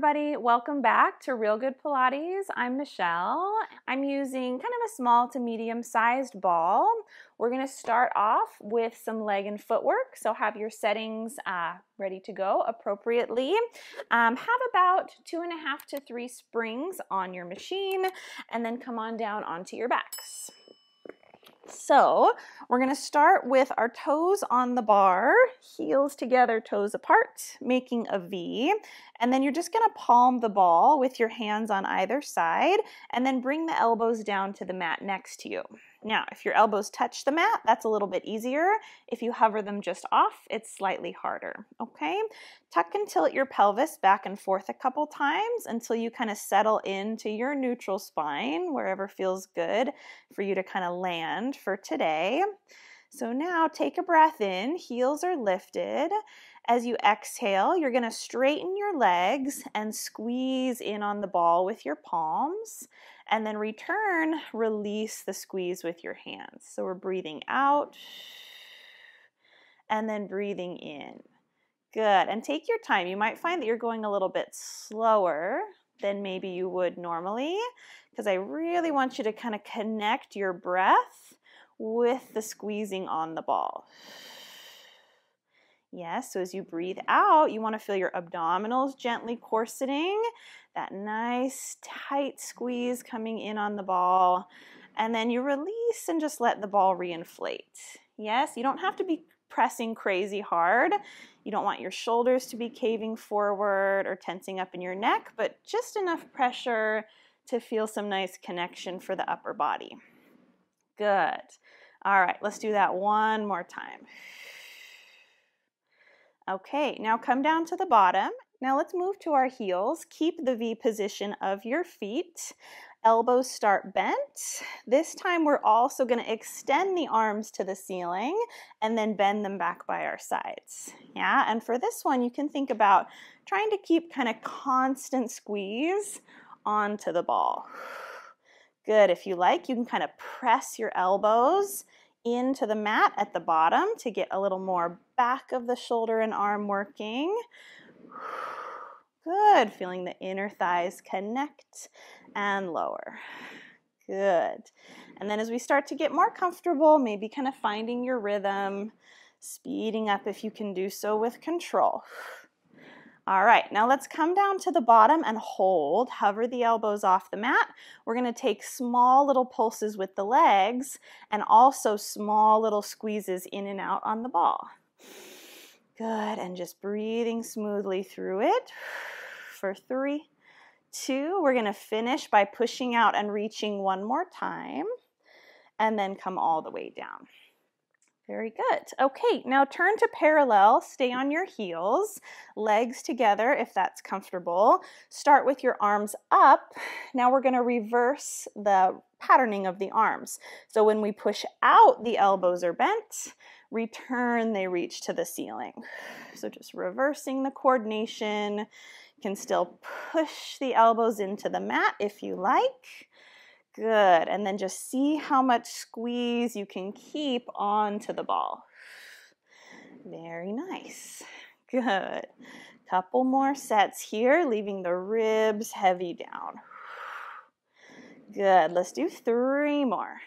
everybody, welcome back to Real Good Pilates. I'm Michelle. I'm using kind of a small to medium sized ball. We're going to start off with some leg and footwork, so have your settings ready to go appropriately. Have about 2.5 to 3 springs on your machine, and then come on down onto your backs. So we're going to start with our toes on the bar, heels together, toes apart, making a V. And then you're just going to palm the ball with your hands on either side and then bring the elbows down to the mat next to you. Now, if your elbows touch the mat, that's a little bit easier. If you hover them just off, it's slightly harder, okay? Tuck and tilt your pelvis back and forth a couple times until you kind of settle into your neutral spine, wherever feels good for you to kind of land for today. So now take a breath in, heels are lifted. As you exhale, you're going to straighten your legs and squeeze in on the ball with your palms. And then return, release the squeeze with your hands. So we're breathing out and then breathing in. Good. And take your time. You might find that you're going a little bit slower than maybe you would normally, because I really want you to kind of connect your breath with the squeezing on the ball. Yes, so as you breathe out, you want to feel your abdominals gently corseting, that nice tight squeeze coming in on the ball, and then you release and just let the ball reinflate. Yes, you don't have to be pressing crazy hard. You don't want your shoulders to be caving forward or tensing up in your neck, but just enough pressure to feel some nice connection for the upper body. Good. All right, let's do that one more time. Okay, now come down to the bottom. Now let's move to our heels. Keep the V position of your feet. Elbows start bent. This time we're also going to extend the arms to the ceiling and then bend them back by our sides. Yeah, and for this one you can think about trying to keep kind of constant squeeze onto the ball. Good. If you like, you can kind of press your elbows into the mat at the bottom to get a little more back of the shoulder and arm working. Good. Feeling the inner thighs connect and lower. Good. And then as we start to get more comfortable, maybe kind of finding your rhythm, speeding up if you can do so with control. All right, now let's come down to the bottom and hold. Hover the elbows off the mat. We're going to take small little pulses with the legs and also small little squeezes in and out on the ball. Good, and just breathing smoothly through it. For 3, 2, we're going to finish by pushing out and reaching one more time, and then come all the way down. Very good. Okay, now turn to parallel. Stay on your heels, legs together if that's comfortable. Start with your arms up. Now we're going to reverse the patterning of the arms. So when we push out, the elbows are bent. Return, they reach to the ceiling. So just reversing the coordination. You can still push the elbows into the mat if you like. Good, and then just see how much squeeze you can keep onto the ball. Very nice. Good. Couple more sets here, leaving the ribs heavy down. Good, let's do 3 more.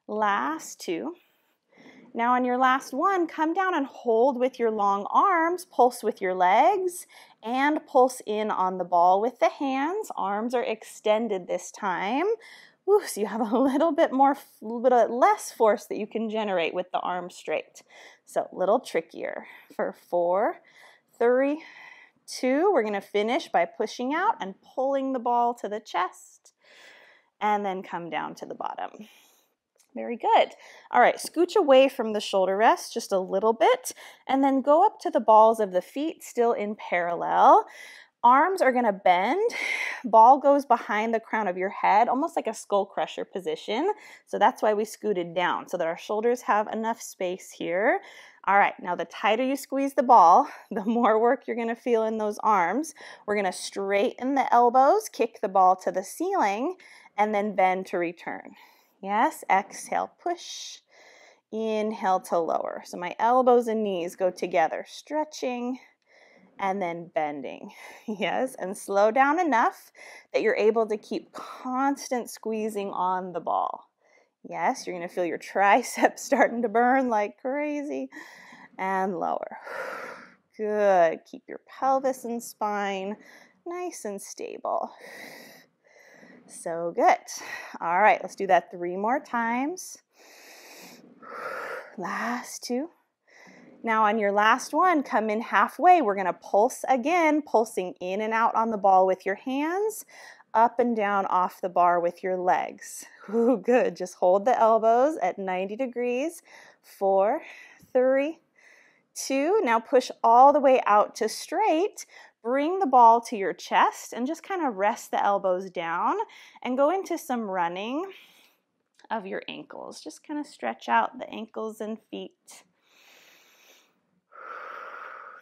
Last 2. Now on your last one, come down and hold with your long arms, pulse with your legs, and pulse in on the ball with the hands. Arms are extended this time. Ooh, so you have a little bit less force that you can generate with the arms straight. So a little trickier. For 4, 3, 2, we're going to finish by pushing out and pulling the ball to the chest, and then come down to the bottom. Very good. All right, scooch away from the shoulder rest just a little bit, and then go up to the balls of the feet, still in parallel. Arms are going to bend. Ball goes behind the crown of your head, almost like a skull crusher position. So that's why we scooted down, so that our shoulders have enough space here. All right, now the tighter you squeeze the ball, the more work you're going to feel in those arms. We're going to straighten the elbows, kick the ball to the ceiling, and then bend to return. Yes, exhale, push. Inhale to lower. So my elbows and knees go together, stretching and then bending. Yes, and slow down enough that you're able to keep constant squeezing on the ball. Yes, you're going to feel your triceps starting to burn like crazy. And lower. Good. Keep your pelvis and spine nice and stable. So good. All right, let's do that 3 more times. Last 2. Now on your last one, come in halfway. We're going to pulse again, pulsing in and out on the ball with your hands, up and down off the bar with your legs. Ooh, good. Just hold the elbows at 90 degrees. 4, 3, 2. Now push all the way out to straight. Bring the ball to your chest and just kind of rest the elbows down and go into some running of your ankles. Just kind of stretch out the ankles and feet.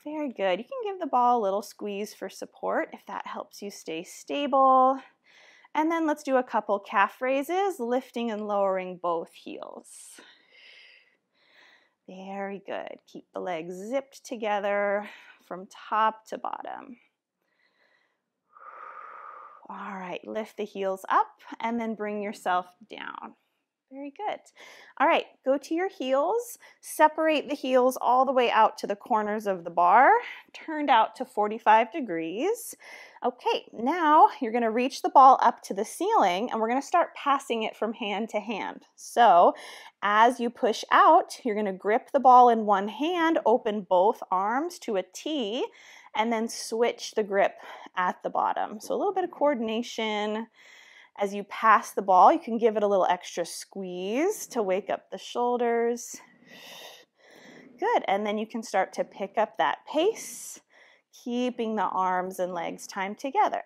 Very good. You can give the ball a little squeeze for support if that helps you stay stable. And then let's do a couple calf raises, lifting and lowering both heels. Very good. Keep the legs zipped together from top to bottom. All right, lift the heels up and then bring yourself down. Very good. All right, go to your heels. Separate the heels all the way out to the corners of the bar, turned out to 45 degrees. Okay, now you're going to reach the ball up to the ceiling and we're going to start passing it from hand to hand. So as you push out, you're going to grip the ball in one hand, open both arms to a T, and then switch the grip at the bottom. So a little bit of coordination. As you pass the ball, you can give it a little extra squeeze to wake up the shoulders. Good, and then you can start to pick up that pace, keeping the arms and legs timed together.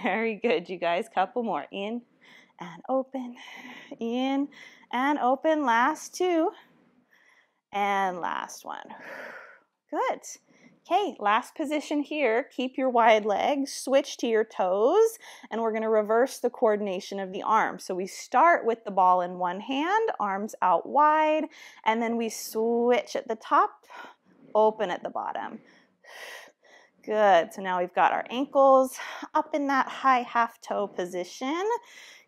Very good, you guys. Couple more. In and open, in and open. Last 2, and last one. Good. Okay, last position here. Keep your wide legs, switch to your toes, and we're going to reverse the coordination of the arms. So we start with the ball in one hand, arms out wide, and then we switch at the top, open at the bottom. Good. So now we've got our ankles up in that high half toe position,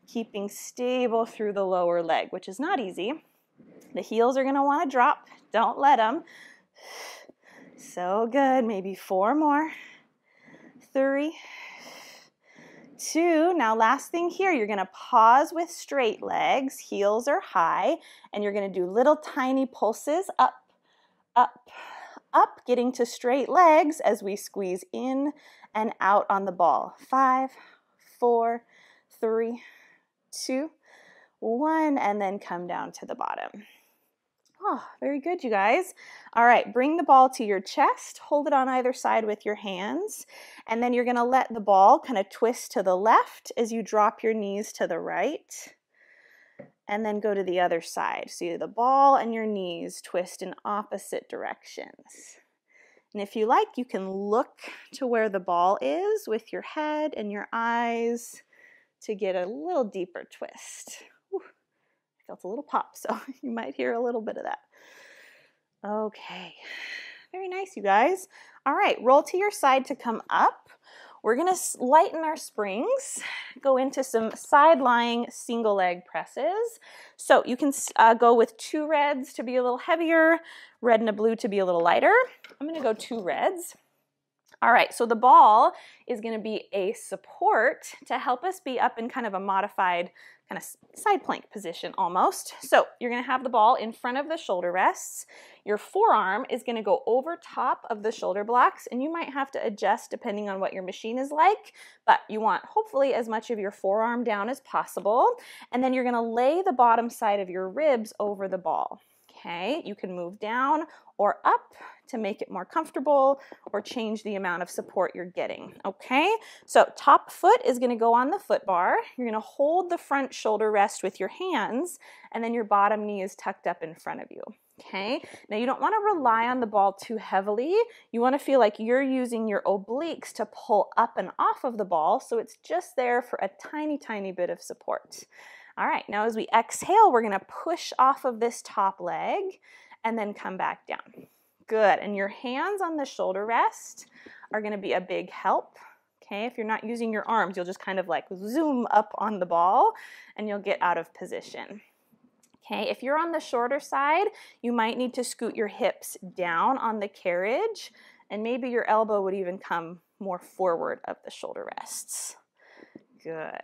keeping stable through the lower leg, which is not easy. The heels are going to want to drop. Don't let them. So good. Maybe 4 more. 3, 2. Now last thing here, you're going to pause with straight legs. Heels are high. And you're going to do little tiny pulses up, up, up, getting to straight legs as we squeeze in and out on the ball. 5, 4, 3, 2, 1. And then come down to the bottom. Oh, very good, you guys. All right, bring the ball to your chest. Hold it on either side with your hands. And then you're going to let the ball kind of twist to the left as you drop your knees to the right. And then go to the other side. So the ball and your knees twist in opposite directions. And if you like, you can look to where the ball is with your head and your eyes to get a little deeper twist. Felt a little pop, so you might hear a little bit of that. Okay, very nice, you guys. All right, roll to your side to come up. We're going to lighten our springs, go into some side-lying single leg presses. So you can go with 2 reds to be a little heavier, red and a blue to be a little lighter. I'm going to go 2 reds. All right, so the ball is going to be a support to help us be up in kind of a modified kind of side plank position almost. So you're going to have the ball in front of the shoulder rests. Your forearm is going to go over top of the shoulder blocks, and you might have to adjust depending on what your machine is like, but you want hopefully as much of your forearm down as possible. And then you're going to lay the bottom side of your ribs over the ball. Okay, you can move down or up to make it more comfortable or change the amount of support you're getting. Okay, so top foot is going to go on the foot bar. You're going to hold the front shoulder rest with your hands, and then your bottom knee is tucked up in front of you. Okay, now you don't want to rely on the ball too heavily. You want to feel like you're using your obliques to pull up and off of the ball, so it's just there for a tiny, tiny bit of support. All right, now as we exhale, we're going to push off of this top leg and then come back down. Good, and your hands on the shoulder rest are gonna be a big help. Okay, if you're not using your arms, you'll just kind of like zoom up on the ball and you'll get out of position. Okay, if you're on the shorter side, you might need to scoot your hips down on the carriage, and maybe your elbow would even come more forward of the shoulder rests. Good.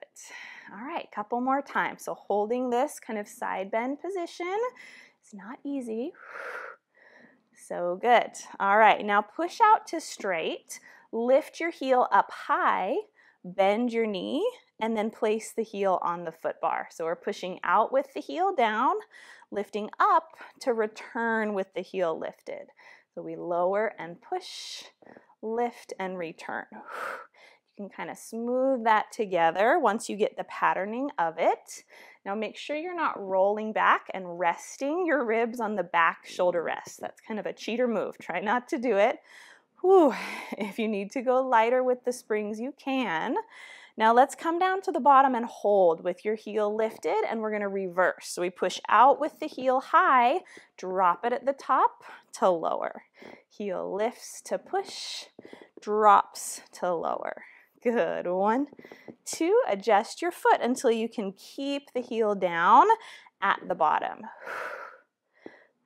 All right, couple more times. So holding this kind of side bend position is not easy. So good. All right, now push out to straight. Lift your heel up high, bend your knee, and then place the heel on the foot bar. So we're pushing out with the heel down, lifting up to return with the heel lifted. So we lower and push, lift and return. You can kind of smooth that together once you get the patterning of it. Now make sure you're not rolling back and resting your ribs on the back shoulder rest. That's kind of a cheater move. Try not to do it. Whew. If you need to go lighter with the springs, you can. Now let's come down to the bottom and hold with your heel lifted, and we're gonna reverse. So we push out with the heel high, drop it at the top to lower. Heel lifts to push, drops to lower. Good, 1, 2, adjust your foot until you can keep the heel down at the bottom.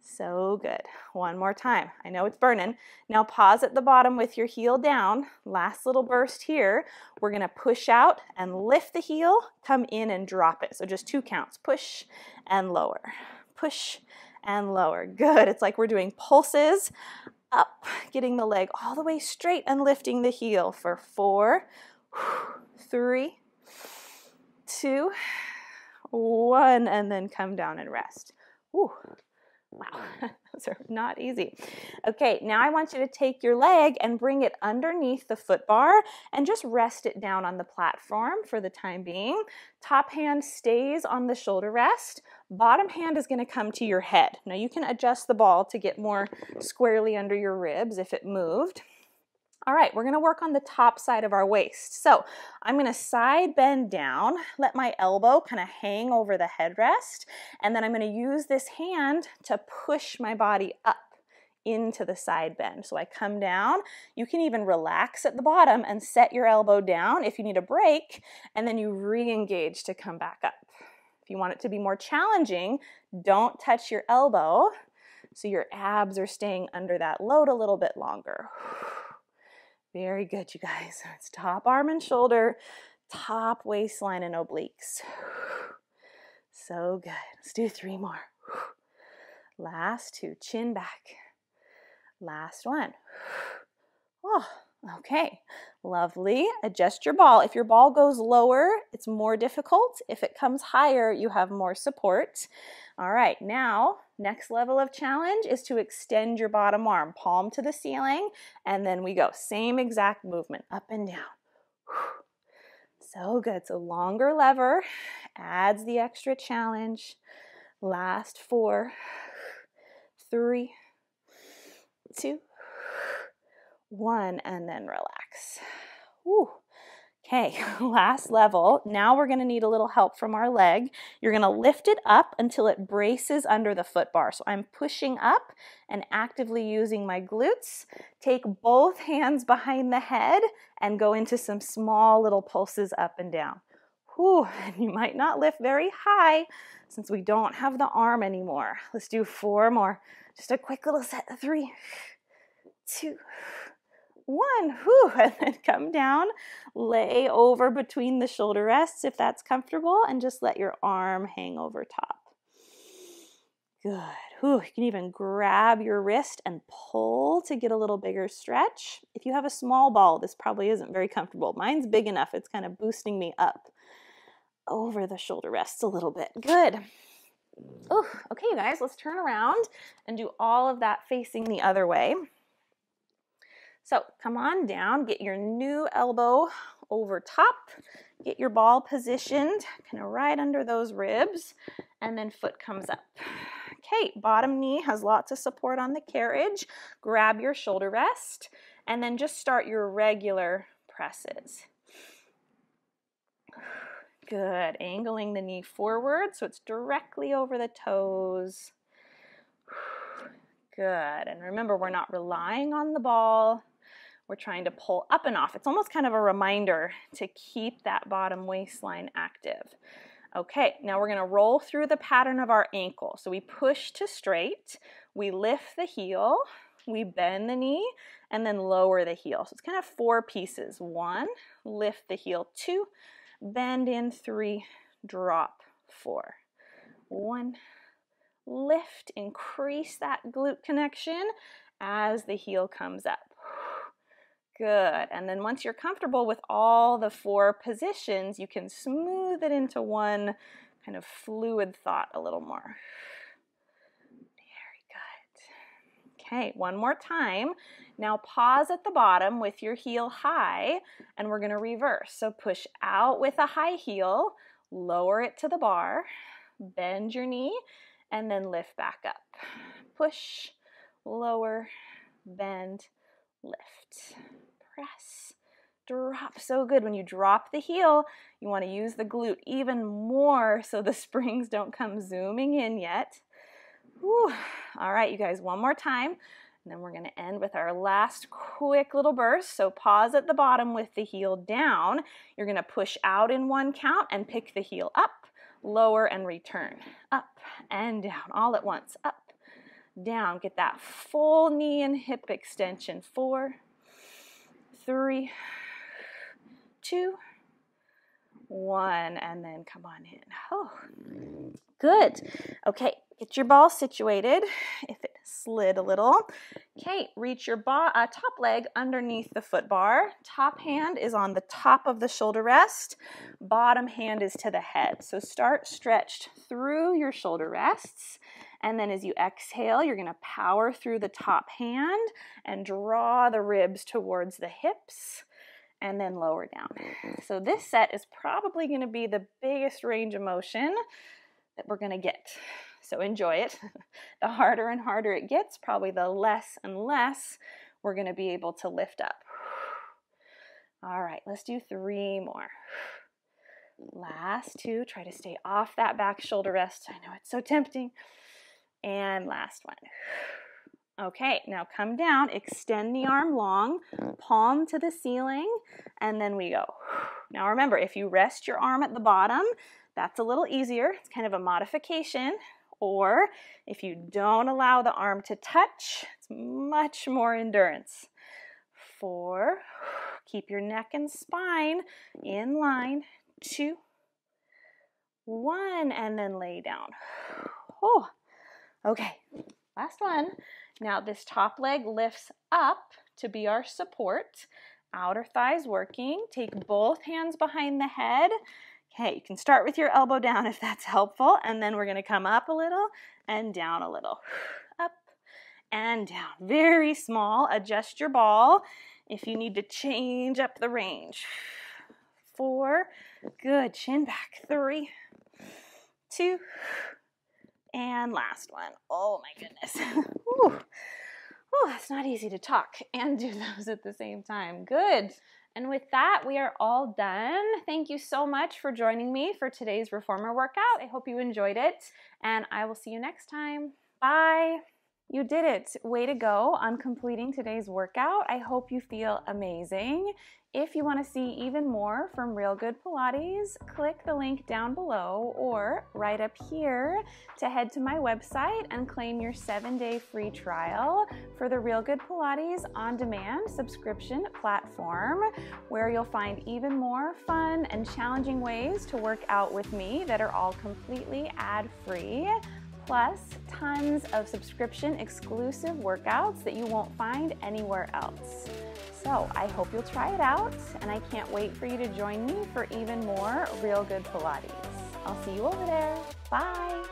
So good. One more time. I know it's burning. Now pause at the bottom with your heel down. Last little burst here. We're going to push out and lift the heel, come in and drop it. So just 2 counts. Push and lower. Push and lower. Good. It's like we're doing pulses up, getting the leg all the way straight and lifting the heel for 4, 3, 2, 1, and then come down and rest. Ooh. Wow, those are not easy. Okay, now I want you to take your leg and bring it underneath the foot bar and just rest it down on the platform for the time being. Top hand stays on the shoulder rest. Bottom hand is going to come to your head. Now you can adjust the ball to get more squarely under your ribs if it moved. All right, we're going to work on the top side of our waist. So I'm going to side bend down, let my elbow kind of hang over the headrest, and then I'm going to use this hand to push my body up into the side bend. So I come down. You can even relax at the bottom and set your elbow down if you need a break, and then you re-engage to come back up. If you want it to be more challenging, don't touch your elbow so your abs are staying under that load a little bit longer. Very good, you guys. It's top arm and shoulder, top waistline and obliques. So good. Let's do 3 more. Last 2, chin back. Last 1. Oh, okay. Lovely. Adjust your ball. If your ball goes lower, it's more difficult. If it comes higher, you have more support. All right, now, next level of challenge is to extend your bottom arm, palm to the ceiling, and then we go. Same exact movement, up and down. So good. So longer lever adds the extra challenge. Last 4, 3, 2, 1, and then relax. Whew. Okay, last level. Now we're going to need a little help from our leg. You're going to lift it up until it braces under the foot bar. So I'm pushing up and actively using my glutes. Take both hands behind the head and go into some small little pulses up and down. Whew, and you might not lift very high since we don't have the arm anymore. Let's do 4 more. Just a quick little set. 3, 2, 1, whew, and then come down, lay over between the shoulder rests if that's comfortable, and just let your arm hang over top. Good. Whew, you can even grab your wrist and pull to get a little bigger stretch. If you have a small ball, this probably isn't very comfortable. Mine's big enough. It's kind of boosting me up over the shoulder rests a little bit. Good. Oh, okay, you guys, let's turn around and do all of that facing the other way. So come on down, get your new elbow over top, get your ball positioned kind of right under those ribs, and then foot comes up. Okay, bottom knee has lots of support on the carriage. Grab your shoulder rest, and then just start your regular presses. Good, angling the knee forward so it's directly over the toes. Good. And remember, we're not relying on the ball. We're trying to pull up and off. It's almost kind of a reminder to keep that bottom waistline active. Okay, now we're going to roll through the pattern of our ankle. So we push to straight, we lift the heel, we bend the knee, and then lower the heel. So it's kind of 4 pieces. 1, lift the heel. 2, bend in. 3, drop. 4. 1, lift, increase that glute connection as the heel comes up. Good. And then once you're comfortable with all the 4 positions, you can smooth it into one kind of fluid thought a little more. Very good. Okay, one more time. Now pause at the bottom with your heel high, and we're going to reverse. So push out with a high heel, lower it to the bar, bend your knee, and then lift back up. Push, lower, bend, lift. Press, drop. So good. When you drop the heel, you want to use the glute even more so the springs don't come zooming in yet. Whew. All right, you guys, one more time. And then we're going to end with our last quick little burst. So pause at the bottom with the heel down. You're going to push out in 1 count and pick the heel up, lower, and return. Up and down all at once. Up, down. Get that full knee and hip extension. 4, 3, 2, 1, and then come on in. Oh, good. Okay, get your ball situated if it slid a little. Okay, reach your top leg underneath the foot bar. Top hand is on the top of the shoulder rest. Bottom hand is to the head. So start stretched through your shoulder rests. And then as you exhale, you're going to power through the top hand and draw the ribs towards the hips and then lower down. So this set is probably going to be the biggest range of motion that we're going to get. So enjoy it. The harder and harder it gets, probably the less and less we're going to be able to lift up. All right, let's do 3 more. Last 2. Try to stay off that back shoulder rest. I know it's so tempting. And last one. Okay, now come down, extend the arm long, palm to the ceiling, and then we go. Now remember, if you rest your arm at the bottom, that's a little easier. It's kind of a modification. Or if you don't allow the arm to touch, it's much more endurance. 4, keep your neck and spine in line. 2, 1, and then lay down. Oh. Okay, last one. Now this top leg lifts up to be our support. Outer thighs working. Take both hands behind the head. Okay, you can start with your elbow down if that's helpful, and then we're going to come up a little and down a little. Up and down. Very small. Adjust your ball if you need to change up the range. 4, good. Chin back. 3, 2, and last one. Oh my goodness. Ooh. Oh, that's not easy to talk and do those at the same time. Good. And with that, we are all done. Thank you so much for joining me for today's Reformer workout. I hope you enjoyed it, and I will see you next time. Bye. You did it. Way to go on completing today's workout. I hope you feel amazing. If you want to see even more from Real Good Pilates, click the link down below or right up here to head to my website and claim your 7-day free trial for the Real Good Pilates on-demand subscription platform, where you'll find even more fun and challenging ways to work out with me that are all completely ad-free. Plus, tons of subscription exclusive workouts that you won't find anywhere else. So I hope you'll try it out, and I can't wait for you to join me for even more Real Good Pilates. I'll see you over there. Bye.